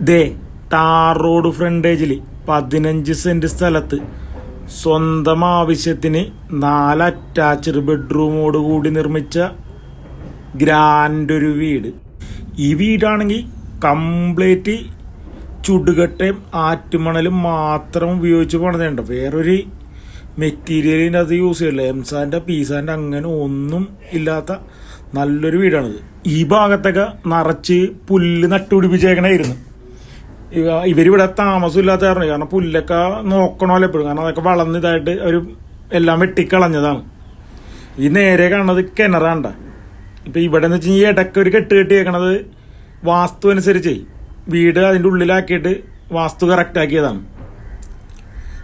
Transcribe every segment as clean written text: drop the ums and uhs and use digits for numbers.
ദേ tar road ഫ്രണ്ടേജിൽ 15 saint സ്ഥലത്ത് സ്വന്തം ആവശ്യത്തിന് 4 അറ്റാച്ച്ഡ് ബെഡ്റൂമോട് കൂടി നിർമ്മിച്ച ഗ്രാൻഡ് ഒരു വീട്. ഈ വീടാണെങ്കിൽ കംപ്ലീറ്റ് ചുടുകട്ടയും ആറ്റുമണലും മാത്രം ഉപയോഗിച്ച് പണിതേണ്ട. വേറൊരു മെറ്റീരിയലിൻ്റെ അത് യൂസ് ചെയ്യില്ല. എംസാൻ്റെ പീസാൻ്റെ അങ്ങനെ ഒന്നും ഇല്ലാത്ത നല്ലൊരു വീടാണിത്. ഈ ഭാഗത്തൊക്കെ നിറച്ച് പുല്ല് നട്ടുപിടിപ്പിച്ചേക്കണായിരുന്നു. ഇവരിവിടെ താമസമില്ലാത്ത കാരണം പുല്ലൊക്കെ നോക്കണമല്ലോ എപ്പോഴും, കാരണം അതൊക്കെ വളർന്നിതായിട്ട് അവർ എല്ലാം വെട്ടിക്കളഞ്ഞതാണ്. ഈ നേരെ കാണുന്നത് കിണറാണ്ട. ഇപ്പം ഇവിടെ എന്ന് വെച്ച് കഴിഞ്ഞാൽ ഇടയ്ക്ക് ഒരു കെട്ട് കെട്ടിയേക്കണത് വാസ്തു അനുസരിച്ച് വീട് അതിൻ്റെ ഉള്ളിലാക്കിയിട്ട് വാസ്തു കറക്റ്റാക്കിയതാണ്.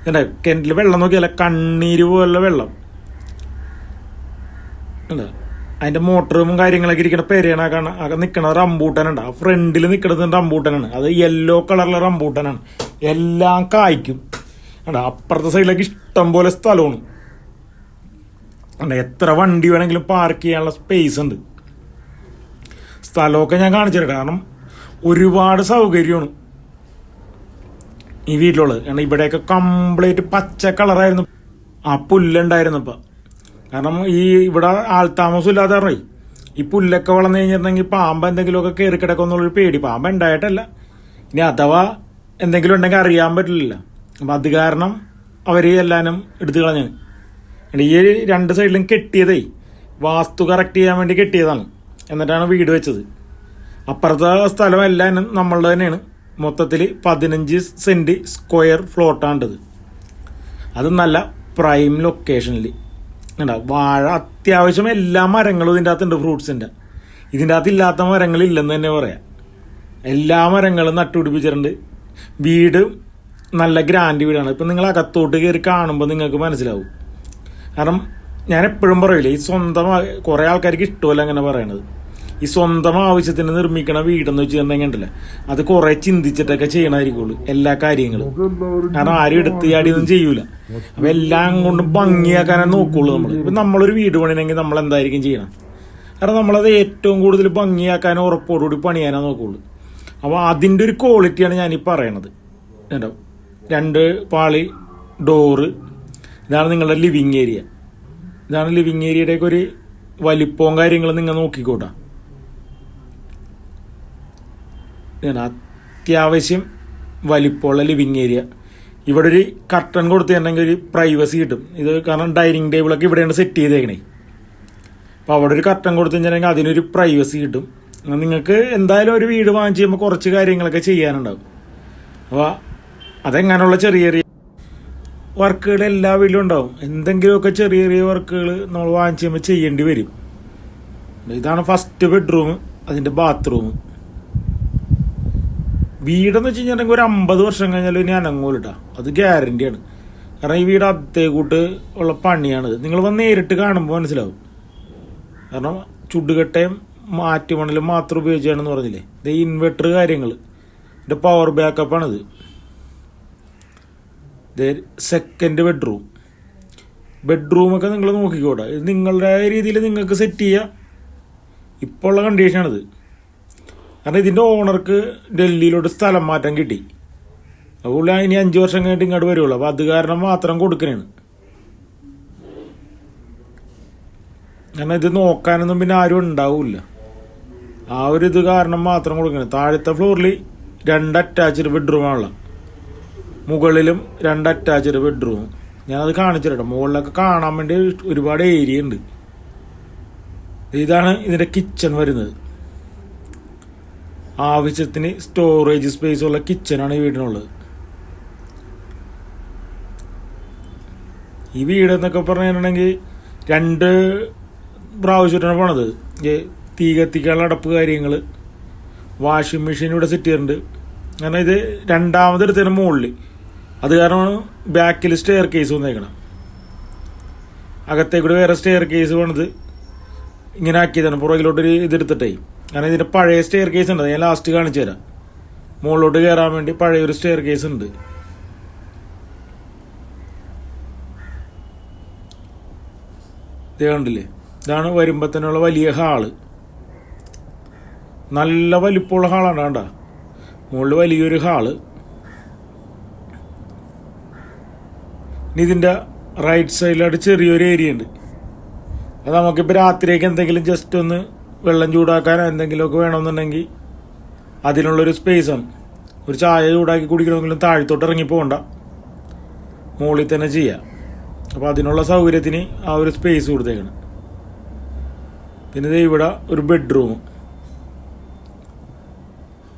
എന്താ കിണറ്റിൽ വെള്ളം നോക്കിയാൽ കണ്ണീര് പോലുള്ള വെള്ളം എന്താ. അതിൻ്റെ മോട്ടറും കാര്യങ്ങളൊക്കെ ഇരിക്കുന്ന പെരയണ നിൽക്കണ റംബൂട്ടനുണ്ട്. ആ ഫ്രണ്ടിൽ നിൽക്കുന്നത് റംബൂട്ടനാണ്. അത് യെല്ലോ കളറിലെ റംബൂട്ടനാണ്. എല്ലാം കായ്ക്കും. അപ്പുറത്തെ സൈഡിലേക്ക് ഇഷ്ടം പോലെ സ്ഥലമാണ്. എത്ര വണ്ടി വേണമെങ്കിലും പാർക്ക് ചെയ്യാനുള്ള സ്പേസ് ഉണ്ട്. സ്ഥലമൊക്കെ ഞാൻ കാണിച്ചു തരാം. കാരണം ഒരുപാട് സൗകര്യമാണ് ഈ വീട്ടിലുള്ളത്. കാരണം ഇവിടെയൊക്കെ കംപ്ലീറ്റ് പച്ച കളറായിരുന്നു ആ പുല്ലുണ്ടായിരുന്നപ്പോൾ. കാരണം ഈ ഇവിടെ ആൾത്താമസം ഇല്ലാതെ പറഞ്ഞേ ഈ പുല്ലൊക്കെ വളർന്നു കഴിഞ്ഞിട്ടുണ്ടെങ്കിൽ പാമ്പ് എന്തെങ്കിലുമൊക്കെ കയറി കിടക്കുമെന്നുള്ളൊരു പേടി. പാമ്പ് ഉണ്ടായിട്ടല്ല, ഇനി അഥവാ എന്തെങ്കിലും ഉണ്ടെങ്കിൽ അറിയാൻ പറ്റില്ല. അപ്പം അത് കാരണം അവർ എല്ലാവരും എടുത്തു കളഞ്ഞു. ഈ 2 സൈഡിലും കെട്ടിയതേ വാസ്തു കറക്റ്റ് ചെയ്യാൻ വേണ്ടി കെട്ടിയതാണ്. എന്നിട്ടാണ് വീട് വെച്ചത്. അപ്പുറത്തെ സ്ഥലം എല്ലാം നമ്മളുടെ തന്നെയാണ്. മൊത്തത്തിൽ 15 സെന്റ് സ്ക്വയർ ഫ്ലോട്ടാണ്ടത്. അത് നല്ല പ്രൈം ലൊക്കേഷനിൽ ഉണ്ടാവും. വാഴ അത്യാവശ്യം എല്ലാ മരങ്ങളും ഇതിൻ്റെ അകത്തുണ്ട്. ഫ്രൂട്ട്സിൻ്റെ ഇതിൻ്റെ അകത്ത് ഇല്ലാത്ത മരങ്ങളില്ലെന്ന് തന്നെ പറയാം. എല്ലാ മരങ്ങളും നട്ടുപിടിപ്പിച്ചിട്ടുണ്ട്. വീട് നല്ല ഗ്രാൻഡ് വീടാണ്. ഇപ്പം നിങ്ങൾ അകത്തോട്ട് കയറി കാണുമ്പോൾ നിങ്ങൾക്ക് മനസ്സിലാവും. കാരണം ഞാൻ എപ്പോഴും പറയില്ലേ, ഈ സ്വന്തം കുറേ ആൾക്കാർക്ക് ഇഷ്ടമല്ല അങ്ങനെ പറയണത്. ഈ സ്വന്തം ആവശ്യത്തിന് നിർമ്മിക്കണ വീടെന്ന് വെച്ചിട്ടുണ്ടെങ്കിൽ ഉണ്ടല്ലോ, അത് കുറെ ചിന്തിച്ചിട്ടൊക്കെ ചെയ്യണമായിരിക്കുള്ളൂ എല്ലാ കാര്യങ്ങളും. കാരണം ആരും എടുത്ത് ചാടിയൊന്നും ചെയ്യൂല. അപ്പൊ എല്ലാം കൊണ്ട് ഭംഗിയാക്കാനേ നോക്കുള്ളൂ നമ്മൾ. ഇപ്പൊ നമ്മളൊരു വീട് പണിയണമെങ്കിൽ നമ്മൾ എന്തായിരിക്കും ചെയ്യണം? കാരണം നമ്മളത് ഏറ്റവും കൂടുതൽ ഭംഗിയാക്കാനും ഉറപ്പോടുകൂടി പണിയാനേ നോക്കുള്ളൂ. അപ്പോൾ അതിൻ്റെ ഒരു ക്വാളിറ്റിയാണ് ഞാനീ പറയണത്. കേട്ടോ, 2 പാളി ഡോറ്. ഇതാണ് നിങ്ങളുടെ ലിവിങ് ഏരിയ. ഇതാണ് ലിവിങ് ഏരിയയുടെയൊക്കെ ഒരു വലിപ്പവും കാര്യങ്ങളും നിങ്ങൾ നോക്കിക്കോട്ടാ. അത്യാവശ്യം വലിപ്പമുള്ള ലിവിങ് ഏരിയ. ഇവിടെ ഒരു കർട്ടൻ കൊടുത്തിട്ടുണ്ടെങ്കിൽ ഒരു പ്രൈവസി കിട്ടും. ഇത് കാരണം ഡൈനിങ് ടേബിളൊക്കെ ഇവിടെയാണ് സെറ്റ് ചെയ്തേക്കണേ. അപ്പോൾ അവിടെ ഒരു കർട്ടൻ കൊടുത്തിട്ടുണ്ടെങ്കിൽ അതിനൊരു പ്രൈവസി കിട്ടും. നിങ്ങൾക്ക് എന്തായാലും ഒരു വീട് വാങ്ങിച്ച് ചെയ്യുമ്പോൾ കുറച്ച് കാര്യങ്ങളൊക്കെ ചെയ്യാനുണ്ടാവും. അപ്പോൾ അതെങ്ങനെയുള്ള ചെറിയ ചെറിയ വർക്കുകൾ എല്ലാ വീട്ടിലും ഉണ്ടാവും. എന്തെങ്കിലുമൊക്കെ ചെറിയ ചെറിയ വർക്കുകൾ നമ്മൾ വാങ്ങിച്ച് ചെയ്യുമ്പോൾ ചെയ്യേണ്ടി വരും. ഇതാണ് ഫസ്റ്റ് ബെഡ്റൂം, അതിൻ്റെ ബാത്റൂം. വീടെന്ന് വെച്ച് കഴിഞ്ഞിട്ടുണ്ടെങ്കിൽ ഒരു 50 വർഷം കഴിഞ്ഞാലും ഇനി അനങ്ങൂലിട്ടാ, അത് ഗ്യാരണ്ടിയാണ്. കാരണം ഈ വീട് അതേകൂട്ട് ഉള്ള പണിയാണിത്. നിങ്ങൾ വന്ന് നേരിട്ട് കാണുമ്പോൾ മനസ്സിലാവും. കാരണം ചുടുകട്ടയും മാറ്റുമണലും മാത്രം ഉപയോഗിച്ചാണെന്ന് പറഞ്ഞില്ലേ. ഇത് ഇൻവെർട്ടർ കാര്യങ്ങൾ, ഇതിൻ്റെ പവർ ബാക്കപ്പാണിത്. ഇത് സെക്കൻഡ് ബെഡ്റൂമൊക്കെ നിങ്ങൾ നോക്കിക്കോട്ടെ. ഇത് നിങ്ങളുടെ രീതിയിൽ നിങ്ങൾക്ക് സെറ്റ് ചെയ്യുക. ഇപ്പോൾ ഉള്ള കണ്ടീഷനാണിത്. കാരണം ഇതിൻ്റെ ഓണർക്ക് ഡൽഹിയിലോട്ട് സ്ഥലം മാറ്റം കിട്ടി. അതുകൊണ്ട് ഇനി 5 വർഷം കഴിഞ്ഞിട്ട് ഇങ്ങോട്ട് വരുള്ളൂ. അപ്പോൾ അത് കാരണം മാത്രം കൊടുക്കണേണ്. കാരണം ഇത് നോക്കാനൊന്നും പിന്നെ ആരും ഉണ്ടാവില്ല. ആ ഒരു ഇത് കാരണം മാത്രം കൊടുക്കണേ. താഴത്തെ ഫ്ലോറിൽ 2 അറ്റാച്ച്ഡ് ബെഡ്റൂമാണുള്ള, മുകളിലും 2 അറ്റാച്ച്ഡ് ബെഡ്റൂം. ഞാനത് കാണിച്ചിട്ടോ. മുകളിലൊക്കെ കാണാൻ വേണ്ടി ഒരുപാട് ഏരിയ ഉണ്ട്. ഇതാണ് ഇതിൻ്റെ കിച്ചൺ വരുന്നത്. ആവശ്യത്തിന് സ്റ്റോറേജ് സ്പേസ് ഉള്ള കിച്ചനാണ് ഈ വീടിനുള്ളത്. ഈ വീട് എന്നൊക്കെ പറഞ്ഞിട്ടുണ്ടെങ്കിൽ 2 പ്രാവശ്യമായിട്ടാണ് പോണത്. തീ കത്തിക്കാനുള്ള അടപ്പ് കാര്യങ്ങൾ, വാഷിംഗ് മെഷീൻ ഇവിടെ സെറ്റ് ചെയ്തിട്ടുണ്ട്. കാരണം ഇത് 2ാമതെടുത്തതിന് മുകളിൽ, അത് കാരണമാണ് ബാക്കിൽ സ്റ്റെയർ കേസ് വന്നേക്കണം. അകത്തേക്കൂടെ വേറെ സ്റ്റെയർ കേസ് പണിത് ഇങ്ങനെ ആക്കിയതാണ്. പുറകിലോട്ടൊരു ഇതെടുത്തിട്ടേ. കാരണം ഇതിൻ്റെ പഴയ സ്റ്റെയർ കേസ് ഉണ്ട്, ഞാൻ ലാസ്റ്റ് കാണിച്ചു തരാം. മുകളിലോട്ട് കയറാൻ വേണ്ടി പഴയൊരു സ്റ്റെയർ കേസ് ഉണ്ട്. ഇത് കണ്ടില്ലേ, ഇതാണ് വരുമ്പോൾ തന്നെയുള്ള വലിയ ഹാള്. നല്ല വലിപ്പമുള്ള ഹാളാണ്. കണ്ട മുകളിൽ വലിയൊരു ഹാള്. ഇനി ഇതിൻ്റെ റൈറ്റ് സൈഡിലായിട്ട് ചെറിയൊരു ഏരിയ ഉണ്ട്. അത് നമുക്കിപ്പോൾ രാത്രിയൊക്കെ എന്തെങ്കിലും ജസ്റ്റ് ഒന്ന് വെള്ളം ചൂടാക്കാൻ എന്തെങ്കിലുമൊക്കെ വേണമെന്നുണ്ടെങ്കിൽ അതിനുള്ളൊരു സ്പേസാണ്. ഒരു ചായ ചൂടാക്കി കുടിക്കണമെങ്കിലും താഴത്തോട്ട് ഇറങ്ങി പോകണ്ട, മുകളിൽ തന്നെ ചെയ്യാം. അപ്പോൾ അതിനുള്ള സൗകര്യത്തിന് ആ ഒരു സ്പേസ് കൊടുത്തേക്കണം. പിന്നെ ഇത് ഇവിടെ ഒരു ബെഡ്റൂം,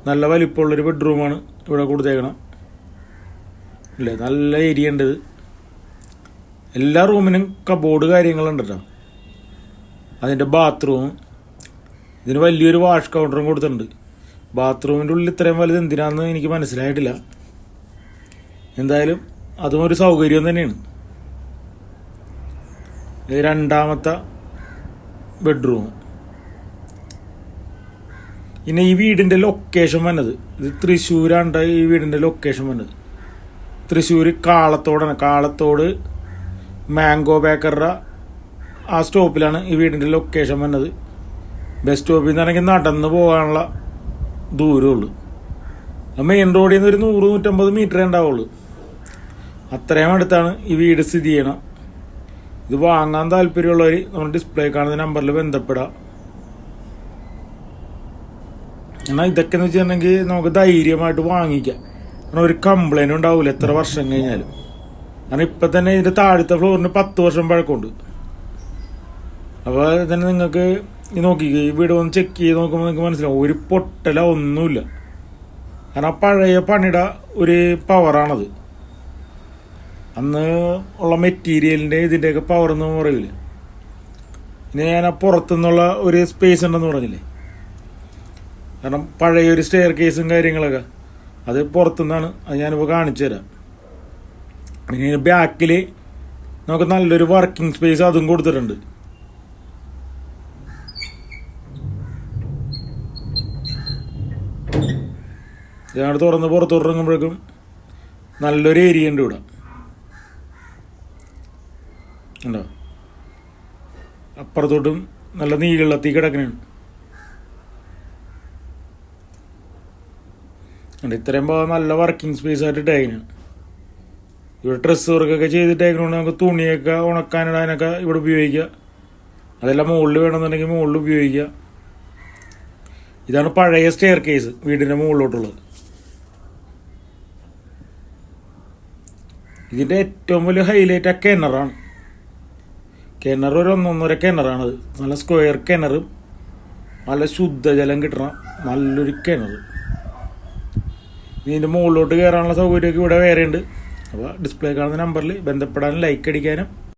നല്ല വലിപ്പമുള്ളൊരു ബെഡ്റൂമാണ് ഇവിടെ കൊടുത്തേക്കണം. ഇല്ലേ, നല്ല ഏരിയ ഉണ്ട്. എല്ലാ റൂമിനും കബോർഡ് കാര്യങ്ങളുണ്ട് കേട്ടോ. അതിൻ്റെ ബാത്റൂം, ഇതിന് വലിയൊരു വാഷ് കൗണ്ടറും കൊടുത്തിട്ടുണ്ട്. ബാത്റൂമിൻ്റെ ഉള്ളിൽ ഇത്രയും വലുത് എന്തിനാണെന്ന് എനിക്ക് മനസ്സിലായിട്ടില്ല. എന്തായാലും അതും ഒരു സൗകര്യം തന്നെയാണ്. രണ്ടാമത്തെ ബെഡ്റൂം. പിന്നെ ഈ വീടിൻ്റെ ലൊക്കേഷൻ വന്നത്, ഇത് തൃശ്ശൂരാണ്. ഈ വീടിൻ്റെ ലൊക്കേഷൻ വന്നത് തൃശ്ശൂർ കാളത്തോടാണ്. കാളത്തോട് മാംഗോ ബേക്കറുടെ ആ സ്റ്റോപ്പിലാണ് ഈ വീടിൻ്റെ ലൊക്കേഷൻ വന്നത്. ബസ് സ്റ്റോപ്പിൽ നിന്നാണെങ്കിൽ നടന്ന് പോകാനുള്ള ദൂരമുള്ളൂ. മെയിൻ റോഡിൽ നിന്ന് ഒരു 100-150 മീറ്ററേ ഉണ്ടാവുള്ളൂ. അത്രയും അടുത്താണ് ഈ വീട് സ്ഥിതി ചെയ്യണം. ഇത് വാങ്ങാൻ താല്പര്യമുള്ളവർ നമ്മൾ ഡിസ്പ്ലേ കാണുന്ന നമ്പറിൽ ബന്ധപ്പെടാം. എന്നാൽ ഇതൊക്കെ എന്ന് വെച്ചിട്ടുണ്ടെങ്കിൽ നമുക്ക് ധൈര്യമായിട്ട് വാങ്ങിക്കാം. കാരണം ഒരു കംപ്ലൈൻറ്റ് ഉണ്ടാവില്ല എത്ര വർഷം കഴിഞ്ഞാലും. കാരണം ഇപ്പം തന്നെ ഇതിൻ്റെ താഴത്തെ ഫ്ലോറിന് 10 വർഷം പഴക്കമുണ്ട്. അപ്പോൾ തന്നെ നിങ്ങൾക്ക് നോക്കിക്കോ, ഈ വീട് വന്ന് ചെക്ക് ചെയ്ത് നോക്കുമ്പോൾ നിങ്ങൾക്ക് മനസ്സിലാവും ഒരു പൊട്ടല ഒന്നുമില്ല. കാരണം ആ പഴയ പണിയുടെ ഒരു പവറാണത്. അന്ന് ഉള്ള മെറ്റീരിയലിൻ്റെ ഇതിൻ്റെയൊക്കെ പവർ എന്ന് പറയില്ലേ. ഇനി ഞാൻ ആ പുറത്തുനിന്നുള്ള ഒരു സ്പേസ് ഉണ്ടെന്ന് പറഞ്ഞില്ലേ, കാരണം പഴയൊരു സ്റ്റെയർ കേസും കാര്യങ്ങളൊക്കെ അത് പുറത്തുനിന്നാണ്. അത് ഞാനിപ്പോൾ കാണിച്ചു തരാം. പിന്നെ ബാക്കിൽ നമുക്ക് നല്ലൊരു വർക്കിംഗ് സ്പേസ് അതും കൊടുത്തിട്ടുണ്ട്. ഇതാണ് തുറന്ന് പുറത്തോട്ടിറങ്ങുമ്പോഴേക്കും നല്ലൊരു ഏരിയ ഉണ്ട് ഇവിടെ. ഉണ്ടോ, അപ്പുറത്തോട്ടും നല്ല നീളത്തി കിടക്കണുണ്ട്. ഇത്രയും നല്ല വർക്കിംഗ് സ്പേസ് ആയിട്ട് ഇട്ടേക്കണാണ്. ഇവിടെ ഡ്രസ്സ് വർക്കൊക്കെ ചെയ്തിട്ടേക്കണോണ്ട് നമുക്ക് തുണിയൊക്കെ ഉണക്കാനിടാനൊക്കെ ഇവിടെ ഉപയോഗിക്കുക. അതെല്ലാം മുകളിൽ വേണമെന്നുണ്ടെങ്കിൽ മുകളിൽ ഉപയോഗിക്കുക. ഇതാണ് പഴയ സ്റ്റെയർ കേസ് വീടിൻ്റെ മുകളിലോട്ടുള്ളത്. ഇതിൻ്റെ ഏറ്റവും വലിയ ഹൈലൈറ്റ് ആ കിണറാണ്. കിണർ ഒരു 1.5 കിണറാണത്. നല്ല സ്ക്വയർ കിണറും നല്ല ശുദ്ധജലം കിട്ടണ നല്ലൊരു കിണർ. ഇതിൻ്റെ മുകളിലോട്ട് കയറാനുള്ള സൗകര്യമൊക്കെ ഇവിടെ വേറെ ഉണ്ട്. അപ്പോൾ ഡിസ്പ്ലേ കാണുന്ന നമ്പറിൽ ബന്ധപ്പെടാനും ലൈക്ക് അടിക്കാനും